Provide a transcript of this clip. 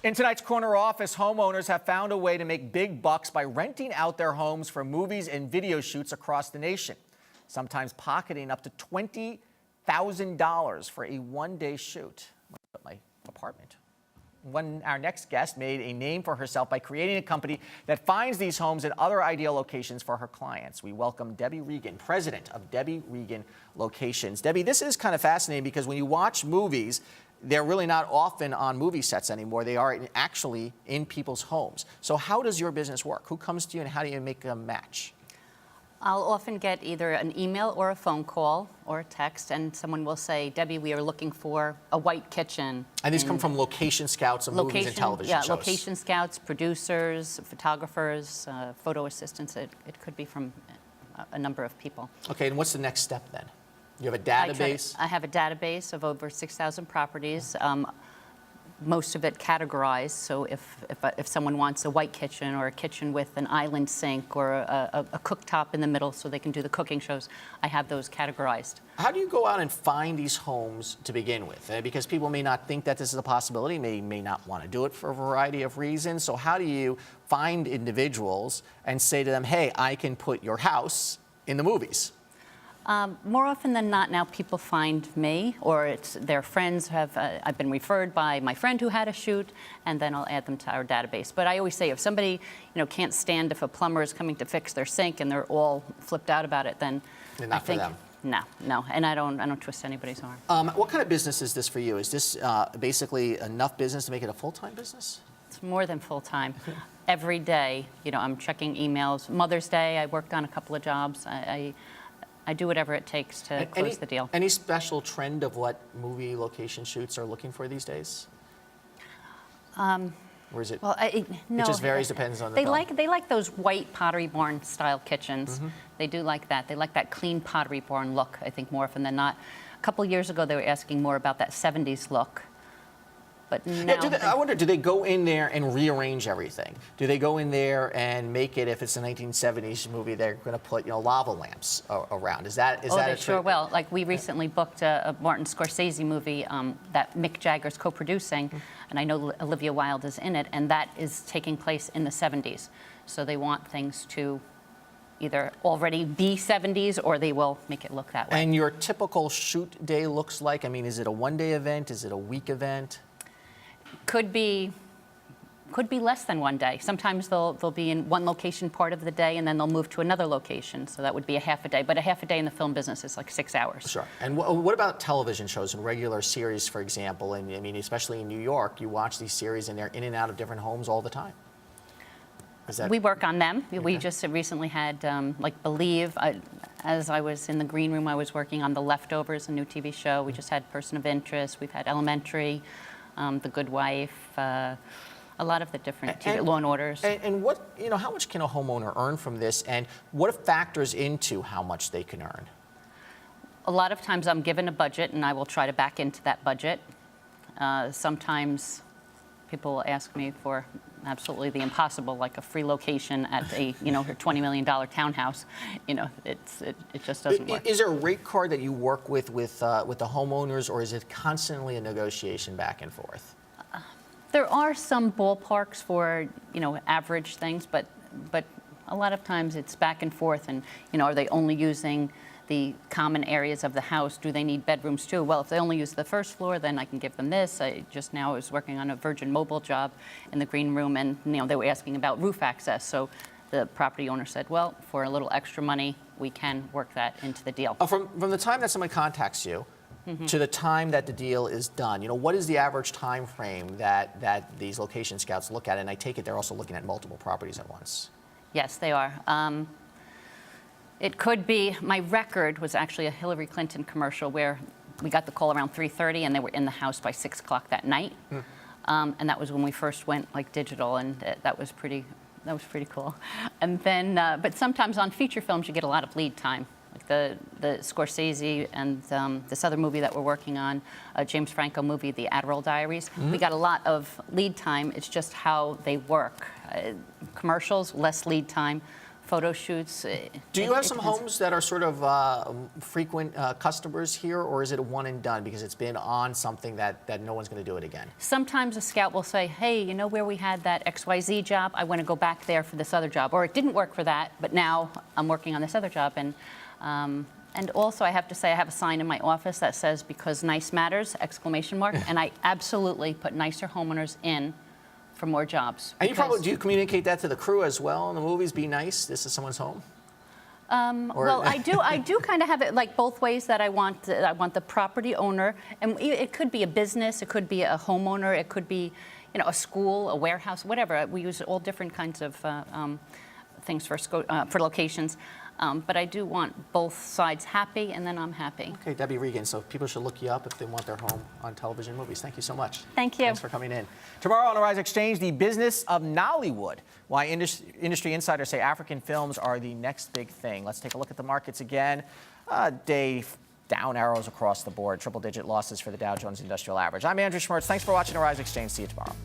In tonight's Corner Office, homeowners have found a way to make big bucks by renting out their homes for movies and video shoots across the nation, sometimes pocketing up to $20,000 for a one-day shoot. At my apartment. Our next guest made a name for herself by creating a company that finds these homes at other ideal locations for her clients. We welcome Debbie Regan, president of Debbie Regan Locations. Debbie, this is kind of fascinating because when you watch movies, they're really not often on movie sets anymore. They are actually in people's homes. So how does your business work? Who comes to you and how do you make a match? I'll often get either an email or a phone call or a text, and someone will say, Debbie, we are looking for a white kitchen. And these come from location scouts of movies and television shows? Yeah, location scouts, producers, photographers, photo assistants. It could be from a number of people. Okay, and what's the next step then? You have a database? I have a database of over 6,000 properties. Most of it categorized, so if someone wants a white kitchen or a kitchen with an island sink or a cooktop in the middle so they can do the cooking shows, I have those categorized. How do you go out and find these homes to begin with? Because people may not think that this is a possibility, may not want to do it for a variety of reasons. So how do you find individuals and say to them, hey, I can put your house in the movies? More often than not now people find me, or it's their friends have, I've been referred by my friend who had a shoot, and then I'll add them to our database. But I always say if somebody can't stand if a plumber is coming to fix their sink and they're all flipped out about it, then not for them. No, and I don't twist anybody's arm. What kind of business is this for you? Is this basically enough business to make it a full-time business? It's more than full-time. Every day, I'm checking emails. Mother's Day, I worked on a couple of jobs. I do whatever it takes to close the deal. Any special trend of what movie location shoots are looking for these days? Or is it? Well, no. It just varies, depends on the film. They like those white Pottery Barn style kitchens. Mm-hmm. They do like that. They like that clean Pottery Barn look. I think more often than not. A couple years ago, they were asking more about that 70s look. But now, I wonder, do they go in there and rearrange everything? Do they go in there and make it, if it's a 1970s movie, they're going to put lava lamps around? Is that they sure will. Like we recently booked a Martin Scorsese movie that Mick Jagger's co-producing, and I know Olivia Wilde is in it, and that is taking place in the 70s. So they want things to either already be 70s or they will make it look that way. And your typical shoot day looks like? I mean, is it a one-day event? Is it a week event? Could be less than one day. Sometimes they'll be in one location part of the day and then they'll move to another location. So that would be a half a day. But a half a day in the film business is like 6 hours. Sure. And what about television shows and regular series, for example? And I mean, especially in New York, you watch these series and they're in and out of different homes all the time. We work on them. Okay. We just recently had, like Believe, as I was in the green room, I was working on The Leftovers, a new TV show. We just had Person of Interest. We've had Elementary. The Good Wife, a lot of the different TV, Law and Orders. And what, how much can a homeowner earn from this, and what factors into how much they can earn? A lot of times I'm given a budget, and I will try to back into that budget. Sometimes people will ask me for absolutely the impossible, like a free location at a her $20 million townhouse. It just doesn't work. Is there a rate card that you work with the homeowners, or is it constantly a negotiation back and forth? There are some ballparks for average things, but a lot of times it's back and forth, and are they only using the common areas of the house? Do they need bedrooms too? Well, if they only use the first floor, then I can give them this. I just now was working on a Virgin Mobile job in the green room, and they were asking about roof access. So the property owner said, well, for a little extra money, we can work that into the deal. From the time that someone contacts you to the time that the deal is done, what is the average time frame that these location scouts look at? And I take it they're also looking at multiple properties at once. Yes, they are. It could be, my record was actually a Hillary Clinton commercial where we got the call around 3:30 and they were in the house by 6 o'clock that night. And that was when we first went digital, and that was pretty cool. And then, but sometimes on feature films you get a lot of lead time. Like the Scorsese and this other movie that we're working on, a James Franco movie, The Adderall Diaries. We got a lot of lead time. It's just how they work. Commercials, less lead time. photo shoots. Do you have some depends. homes that are sort of frequent customers here, or is it a one and done because it's been on something that no one's going to do it again? Sometimes a scout will say, hey, you know where we had that XYZ job? I want to go back there for this other job. Or it didn't work for that, but now I'm working on this other job. And also I have to say I have a sign in my office that says, because nice matters, ! And I absolutely put nicer homeowners in for more jobs. And do you communicate that to the crew as well in the movies? Be nice, this is someone's home? Well, I do kind of have it like both ways that I want the property owner, and it could be a business, it could be a homeowner, it could be, you know, a school, a warehouse, whatever. We use all different kinds of things for locations. But I do want both sides happy, and then I'm happy. Okay, Debbie Regan, so people should look you up if they want their home on television movies. Thank you so much. Thank you. Thanks for coming in. Tomorrow on Arise Exchange, the business of Nollywood. Why industry insiders say African films are the next big thing. Let's take a look at the markets again. Day down arrows across the board. Triple-digit losses for the Dow Jones Industrial Average. I'm Andrew Schmertz. Thanks for watching Arise Exchange. See you tomorrow.